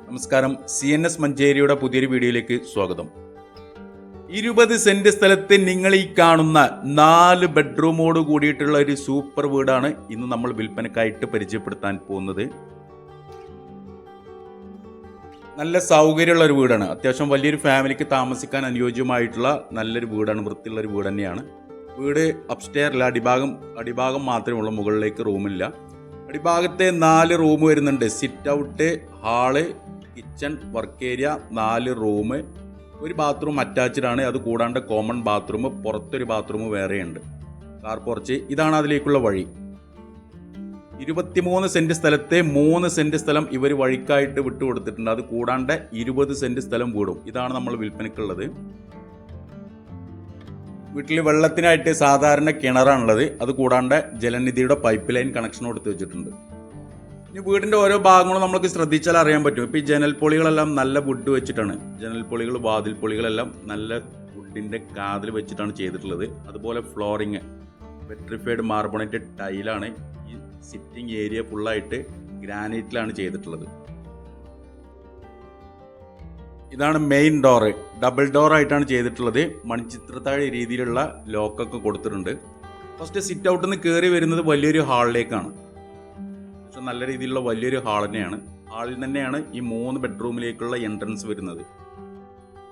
നമസ്കാരം. CNS മഞ്ചേരിയുടെ പുതിയൊരു വീഡിയോയിലേക്ക് സ്വാഗതം. 20 സെന്റ് സ്ഥലത്ത് നിങ്ങൾ ഈ കാണുന്ന 4 ബെഡ്റൂമോട് കൂടിയിട്ടുള്ള ഒരു സൂപ്പർ വീടാണ് ഇന്ന് നമ്മൾ വിൽപ്പനക്കായിട്ട് പരിചയപ്പെടുത്താൻ പോകുന്നത്. നല്ല സൗകര്യമുള്ള ഒരു വീടാണ്. അത്യാവശ്യം വലിയൊരു ഫാമിലിക്ക് താമസിക്കാൻ അനുയോജ്യമായിട്ടുള്ള നല്ലൊരു വീടാണ്. വൃത്തിയുള്ള ഒരു വീട് തന്നെയാണ്. വീട് അപ്സ്റ്റെയറില്ല, അടിഭാഗം മാത്രമേ ഉള്ളൂ, മുകളിലേക്ക് റൂമില്ല. അടിഭാഗത്തെ 4 റൂം വരുന്നുണ്ട്. Sit out, hall, kitchen, work area, 4 room, ഒരു ബാത്റൂം അറ്റാച്ച്ഡ് ആണ്. അത് കൂടാണ്ട് കോമൺ ബാത്റൂം, പുറത്തൊരു ബാത്റൂം വേറെയുണ്ട്, കാർ പോർച്ച്. ഇതാണ് അതിലേക്കുള്ള വഴി. 23 സെന്റ് സ്ഥലത്തെ 3 സെന്റ് സ്ഥലം ഇവർ വഴിക്കായിട്ട് വിട്ടുകൊടുത്തിട്ടുണ്ട്. അത് കൂടാണ്ട് 20 സെന്റ് സ്ഥലം വീടും. ഇതാണ് നമ്മൾ വിൽപ്പനക്കുള്ളത്. വീട്ടിൽ വെള്ളത്തിനായിട്ട് സാധാരണ കിണറാണുള്ളത്. അത് കൂടാണ്ട് ജലനിധിയുടെ പൈപ്പ് ലൈൻ കണക്ഷൻ കൊടുത്ത് വെച്ചിട്ടുണ്ട്. ഇനി വീടിൻ്റെ ഓരോ ഭാഗങ്ങളും നമുക്ക് ശ്രദ്ധിച്ചാൽ അറിയാൻ പറ്റും. ഇപ്പോൾ ഈ ജനൽപ്പൊളികളെല്ലാം നല്ല വുഡ് വെച്ചിട്ടാണ്. ജനൽപ്പൊളികൾ, വാതിൽപ്പൊളികളെല്ലാം നല്ല വുഡിൻ്റെ കാതിൽ വെച്ചിട്ടാണ് ചെയ്തിട്ടുള്ളത്. അതുപോലെ ഫ്ലോറിങ് വെട്രിഫൈഡ് മാർബണേറ്റഡ് ടൈലാണ്. ഈ സിറ്റിംഗ് ഏരിയ ഫുള്ളായിട്ട് ഗ്രാനൈറ്റിലാണ് ചെയ്തിട്ടുള്ളത്. ഇതാണ് മെയിൻ ഡോറ്. ഡബിൾ ഡോർ ആയിട്ടാണ് ചെയ്തിട്ടുള്ളത്. മണിച്ചിത്രത്താഴ് രീതിയിലുള്ള ലോക്കൊക്കെ കൊടുത്തിട്ടുണ്ട്. ഫസ്റ്റ് സിറ്റ് ഔട്ടിൽ നിന്ന് കയറി വരുന്നത് വലിയൊരു ഹാളിലേക്കാണ്. പക്ഷെ നല്ല രീതിയിലുള്ള വലിയൊരു ഹാൾ തന്നെയാണ്. ഹാളിൽ തന്നെയാണ് ഈ 3 ബെഡ്റൂമിലേക്കുള്ള എൻട്രൻസ് വരുന്നത്.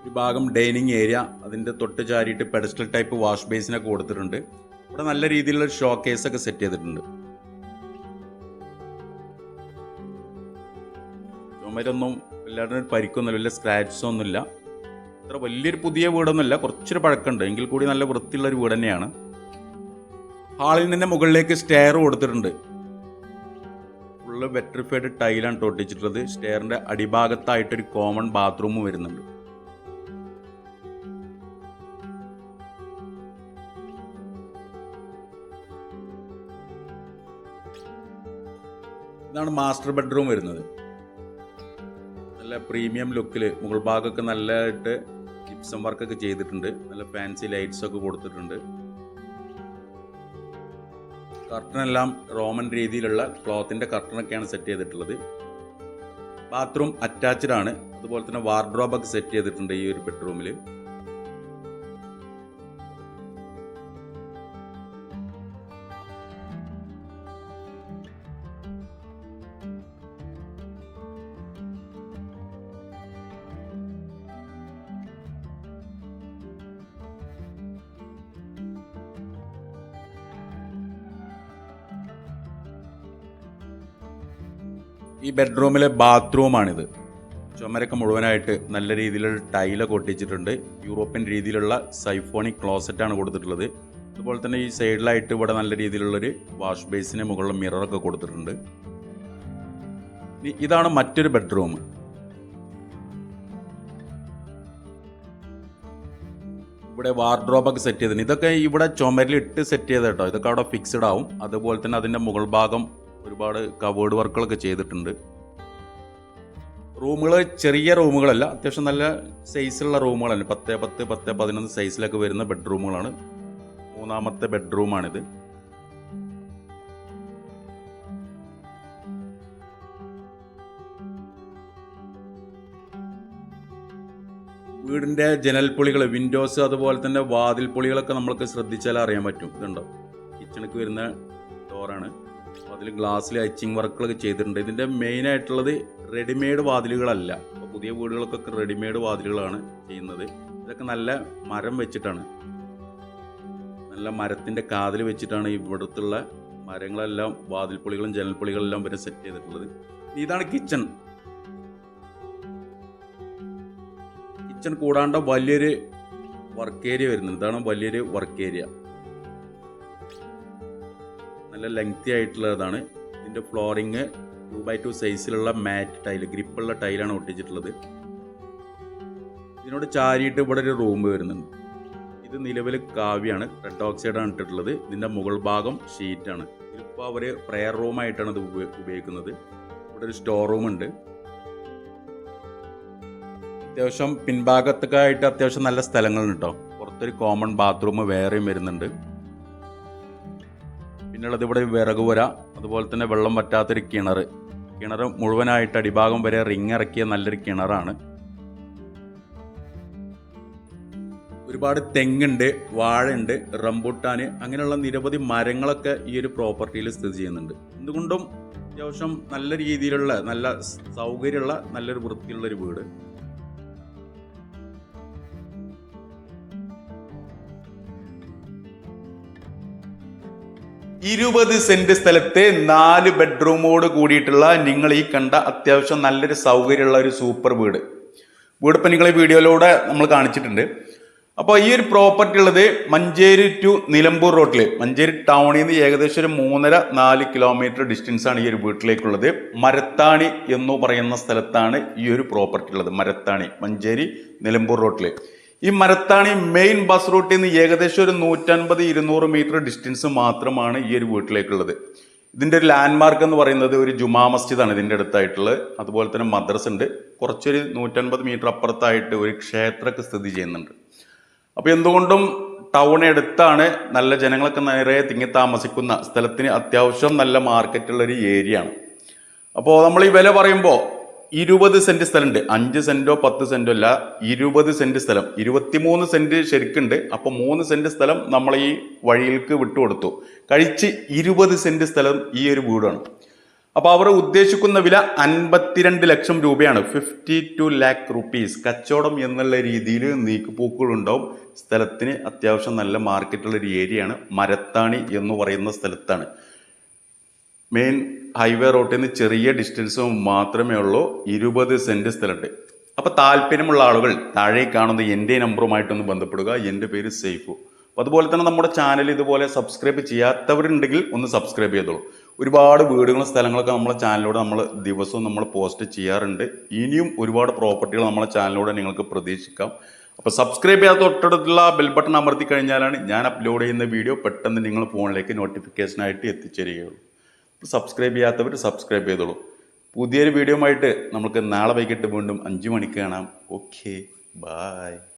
ഒരു ഭാഗം ഡൈനിങ് ഏരിയ, അതിൻ്റെ തൊട്ട് ചാരിയിട്ട് പെഡസ്റ്റൽ ടൈപ്പ് വാഷ് ബേസിനൊക്കെ കൊടുത്തിട്ടുണ്ട്. ഇവിടെ നല്ല രീതിയിലുള്ള ഷോ കേസൊക്കെ സെറ്റ് ചെയ്തിട്ടുണ്ട്. ചുമരൊന്നും എല്ലാവരും പരിക്കൊന്നുമില്ല, വലിയ സ്ക്രാച്ചസ് ഒന്നുമില്ല. ഇത്ര വലിയൊരു പുതിയ വീടൊന്നുമില്ല, കുറച്ചൊരു പഴക്കമുണ്ട്. എങ്കിൽ കൂടി നല്ല വൃത്തിയുള്ളൊരു വീട് തന്നെയാണ്. ഹാളിൽ നിന്ന് മുകളിലേക്ക് സ്റ്റെയർ കൊടുത്തിട്ടുണ്ട്. ഫുള്ള് വെട്രിഫൈഡ് ടൈലാണ് തൊട്ടിച്ചിട്ടുള്ളത്. സ്റ്റെയറിൻ്റെ അടിഭാഗത്തായിട്ടൊരു കോമൺ ബാത്റൂം വരുന്നുണ്ട്. ഇതാണ് മാസ്റ്റർ ബെഡ്റൂം വരുന്നത്. നല്ല പ്രീമിയം ലുക്കിൽ മുകൾ ഭാഗമൊക്കെ നല്ലതായിട്ട് ജിപ്സം വർക്കൊക്കെ ചെയ്തിട്ടുണ്ട്. നല്ല ഫാൻസി ലൈറ്റ്സ് ഒക്കെ കൊടുത്തിട്ടുണ്ട്. കർട്ടനെല്ലാം റോമൻ രീതിയിലുള്ള ക്ലോത്തിൻ്റെ കർട്ടനൊക്കെയാണ് സെറ്റ് ചെയ്തിട്ടുള്ളത്. ബാത്റൂം അറ്റാച്ച്ഡ് ആണ്. അതുപോലെ തന്നെ വാർഡ്രോബൊക്കെ സെറ്റ് ചെയ്തിട്ടുണ്ട് ഈ ഒരു ബെഡ്റൂമിൽ. ഈ ബെഡ്റൂമിലെ ബാത്റൂമാണിത്. ചുമരൊക്കെ മുഴുവനായിട്ട് നല്ല രീതിയിലുള്ള ടൈലൊക്കെ ഒട്ടിച്ചിട്ടുണ്ട്. യൂറോപ്യൻ രീതിയിലുള്ള സൈഫോണിക് ക്ലോസറ്റാണ് കൊടുത്തിട്ടുള്ളത്. അതുപോലെ തന്നെ ഈ സൈഡിലായിട്ട് ഇവിടെ നല്ല രീതിയിലുള്ളൊരു വാഷ് ബേസിന് മുകളിൽ മിററൊക്കെ കൊടുത്തിട്ടുണ്ട്. ഇതാണ് മറ്റൊരു ബെഡ്റൂം. ഇവിടെ വാർഡ്രോബൊക്കെ സെറ്റ് ചെയ്തിട്ടുണ്ട്. ഇതൊക്കെ ഇവിടെ ചുമരിലിട്ട് സെറ്റ് ചെയ്ത കേട്ടോ. ഇതൊക്കെ അവിടെ ഫിക്സ്ഡ് ആവും. അതുപോലെ തന്നെ അതിൻ്റെ മുകൾ ഭാഗം ഒരുപാട് കവേർഡ് വർക്കുകളൊക്കെ ചെയ്തിട്ടുണ്ട്. റൂമുകൾ ചെറിയ റൂമുകളല്ല, അത്യാവശ്യം നല്ല സൈസുള്ള റൂമുകളാണ്. 10x10, 10x11 സൈസിലൊക്കെ വരുന്ന ബെഡ്റൂമുകളാണ്. 3ാമത്തെ ബെഡ്റൂമാണിത്. വീടിൻ്റെ ജനൽപ്പൊളികൾ, വിൻഡോസ്, അതുപോലെ തന്നെ വാതിൽപ്പൊളികളൊക്കെ നമ്മൾക്ക് ശ്രദ്ധിച്ചാൽ അറിയാൻ പറ്റും. ഇതുണ്ടോ, കിച്ചണിക്ക് വരുന്ന ഡോറാണ്. അതിൽ ഗ്ലാസ്സിൽ എച്ചിങ് വർക്കുകളൊക്കെ ചെയ്തിട്ടുണ്ട്. ഇതിൻ്റെ മെയിൻ ആയിട്ടുള്ളത് റെഡിമെയ്ഡ് വാതിലുകളല്ല. അപ്പോൾ പുതിയ വീടുകൾക്കൊക്കെ റെഡിമെയ്ഡ് വാതിലുകളാണ് ചെയ്യുന്നത്. ഇതൊക്കെ നല്ല മരം വെച്ചിട്ടാണ്, നല്ല മരത്തിൻ്റെ കാതിൽ വെച്ചിട്ടാണ് ഇവിടുത്തുള്ള മരങ്ങളെല്ലാം വാതിൽപ്പൊളികളും ജനൽപ്പൊളികളെല്ലാം വരെ സെറ്റ് ചെയ്തിട്ടുള്ളത്. ഇതാണ് കിച്ചൺ. കിച്ചൺ കൂടാണ്ട് വലിയൊരു വർക്ക് ഏരിയ വരുന്നുണ്ട്. ഇതാണ് വലിയൊരു വർക്ക് ഏരിയ. നല്ല ലെങ്തി ആയിട്ടുള്ളതാണ്. ഇതിൻ്റെ ഫ്ലോറിങ് 2x2 സൈസിലുള്ള മാറ്റ് ടൈൽ, ഗ്രിപ്പുള്ള ടൈലാണ് ഒട്ടിച്ചിട്ടുള്ളത്. ഇതിനോട് ചാരിയിട്ട് ഇവിടെ ഒരു റൂം വരുന്നുണ്ട്. ഇത് നിലവിൽ കാവ്യാണ്, റെഡ് ഓക്സൈഡാണ് ഇട്ടിട്ടുള്ളത്. ഇതിൻ്റെ മുകൾ ഭാഗം ഷീറ്റാണ്. ഇതിപ്പോൾ അവർ പ്രെയർ റൂമായിട്ടാണ് ഇത് ഉപയോഗിക്കുന്നത്. ഇവിടെ ഒരു സ്റ്റോർ റൂമുണ്ട്. അത്യാവശ്യം പിൻഭാഗത്തൊക്കെ ആയിട്ട് അത്യാവശ്യം നല്ല സ്ഥലങ്ങളുണ്ട് കേട്ടോ. പുറത്തൊരു കോമൺ ബാത്റൂം വേറെയും വരുന്നുണ്ട്. പിന്നുള്ളത് ഇവിടെ വിറകുപുര, അതുപോലെ തന്നെ വെള്ളം പറ്റാത്തൊരു കിണർ. കിണർ മുഴുവനായിട്ട് അടിഭാഗം വരെ റിങ് ഇറക്കിയ നല്ലൊരു കിണറാണ്. ഒരുപാട് തെങ്ങുണ്ട്, വാഴയുണ്ട്, റംബൂട്ടാന്, അങ്ങനെയുള്ള നിരവധി മരങ്ങളൊക്കെ ഈ ഒരു പ്രോപ്പർട്ടിയിൽ സ്ഥിതി ചെയ്യുന്നുണ്ട്. എന്തുകൊണ്ടും അത്യാവശ്യം നല്ല രീതിയിലുള്ള, നല്ല സൗകര്യമുള്ള, നല്ലൊരു വൃത്തിയുള്ളൊരു വീട്. ഇരുപത് സെന്റ് സ്ഥലത്ത് 4 ബെഡ്റൂമോട് കൂടിയിട്ടുള്ള നിങ്ങൾ ഈ കണ്ട അത്യാവശ്യം നല്ലൊരു സൗകര്യമുള്ള ഒരു സൂപ്പർ വീട് ഇപ്പം നിങ്ങൾ ഈ വീഡിയോയിലൂടെ നമ്മൾ കാണിച്ചിട്ടുണ്ട്. അപ്പോൾ ഈ ഒരു പ്രോപ്പർട്ടി ഉള്ളത് മഞ്ചേരി ടു നിലമ്പൂർ റോഡിൽ, മഞ്ചേരി ടൗണിൽ നിന്ന് ഏകദേശം ഒരു 3.5-4 കിലോമീറ്റർ ഡിസ്റ്റൻസ് ആണ് ഈ ഒരു വീട്ടിലേക്കുള്ളത്. മരത്താണി എന്ന് പറയുന്ന സ്ഥലത്താണ് ഈ ഒരു പ്രോപ്പർട്ടി ഉള്ളത്. മരത്താണി, മഞ്ചേരി നിലമ്പൂർ റോഡിൽ. ഈ മരത്താണി മെയിൻ ബസ് റൂട്ടിൽ നിന്ന് ഏകദേശം ഒരു 150-200 മീറ്റർ ഡിസ്റ്റൻസ് മാത്രമാണ് ഈ ഒരു വീട്ടിലേക്കുള്ളത്. ഇതിൻ്റെ ഒരു ലാൻഡ് മാർക്ക് എന്ന് പറയുന്നത് ഒരു ജുമാ മസ്ജിദാണ് ഇതിൻ്റെ അടുത്തായിട്ടുള്ളത്. അതുപോലെ തന്നെ മദ്രസ ഉണ്ട്. കുറച്ചൊരു 150 മീറ്റർ അപ്പുറത്തായിട്ട് ഒരു ക്ഷേത്രമൊക്കെ സ്ഥിതി ചെയ്യുന്നുണ്ട്. അപ്പോൾ എന്തുകൊണ്ടും ടൗൺ അടുത്താണ്, നല്ല ജനങ്ങളൊക്കെ നേരെ തിങ്ങി താമസിക്കുന്ന സ്ഥലത്തിന് അത്യാവശ്യം നല്ല മാർക്കറ്റുള്ള ഒരു ഏരിയ ആണ്. അപ്പോൾ നമ്മൾ ഈ വില പറയുമ്പോൾ 20 സെന്റ് സ്ഥലമുണ്ട്. 5 സെന്റോ 10 സെന്റോ അല്ല, 20 സെന്റ് സ്ഥലം. 23 സെന്റ് ശരിക്കുണ്ട്. അപ്പോൾ 3 സെന്റ് സ്ഥലം നമ്മൾ ഈ വഴിയിലേക്ക് വിട്ടുകൊടുത്തു. കഴിച്ച് 20 സെന്റ് സ്ഥലം ഈ ഒരു വീടാണ്. അപ്പോൾ അവർ ഉദ്ദേശിക്കുന്ന വില 52 ലക്ഷം രൂപയാണ്. 52 lakh rupees. കച്ചവടം എന്നുള്ള രീതിയിൽ നീക്കുപോക്കുകളുണ്ടാവും. സ്ഥലത്തിന് അത്യാവശ്യം നല്ല മാർക്കറ്റുള്ള ഒരു ഏരിയയാണ്. മരത്താണി എന്ന് പറയുന്ന സ്ഥലത്താണ്. മെയിൻ ഹൈവേ റോട്ടിൽ നിന്ന് ചെറിയ ഡിസ്റ്റൻസ് മാത്രമേ ഉള്ളൂ. 20 സെന്റ് സ്ഥലമുണ്ട്. അപ്പോൾ താല്പര്യമുള്ള ആളുകൾ താഴെ കാണുന്ന എൻ്റെ നമ്പറുമായിട്ടൊന്ന് ബന്ധപ്പെടുക. എൻ്റെ പേര് സൈഫു. അപ്പോൾ അതുപോലെ തന്നെ നമ്മുടെ ചാനൽ ഇതുപോലെ സബ്സ്ക്രൈബ് ചെയ്യാത്തവരുണ്ടെങ്കിൽ ഒന്ന് സബ്സ്ക്രൈബ് ചെയ്തോളൂ. ഒരുപാട് വീടുകളും സ്ഥലങ്ങളൊക്കെ നമ്മളെ ചാനലിലൂടെ നമ്മൾ ദിവസവും നമ്മൾ പോസ്റ്റ് ചെയ്യാറുണ്ട്. ഇനിയും ഒരുപാട് പ്രോപ്പർട്ടികൾ നമ്മളെ ചാനലിലൂടെ നിങ്ങൾക്ക് പ്രതീക്ഷിക്കാം. അപ്പോൾ സബ്സ്ക്രൈബ് ചെയ്യാത്ത തൊട്ടടുത്തുള്ള ബെൽ ബട്ടൺ അമർത്തി കഴിഞ്ഞാലാണ് ഞാൻ അപ്ലോഡ് ചെയ്യുന്ന വീഡിയോ പെട്ടെന്ന് നിങ്ങൾ ഫോണിലേക്ക് നോട്ടിഫിക്കേഷനായിട്ട് എത്തിച്ചേരുകയുള്ളൂ. സബ്സ്ക്രൈബ് ചെയ്യാത്തവർ സബ്സ്ക്രൈബ് ചെയ്തോളൂ. പുതിയൊരു വീഡിയോ ആയിട്ട് നമുക്ക് നാളെ വൈകിട്ട് വീണ്ടും 5 മണിക്ക് കാണാം. Okay, by.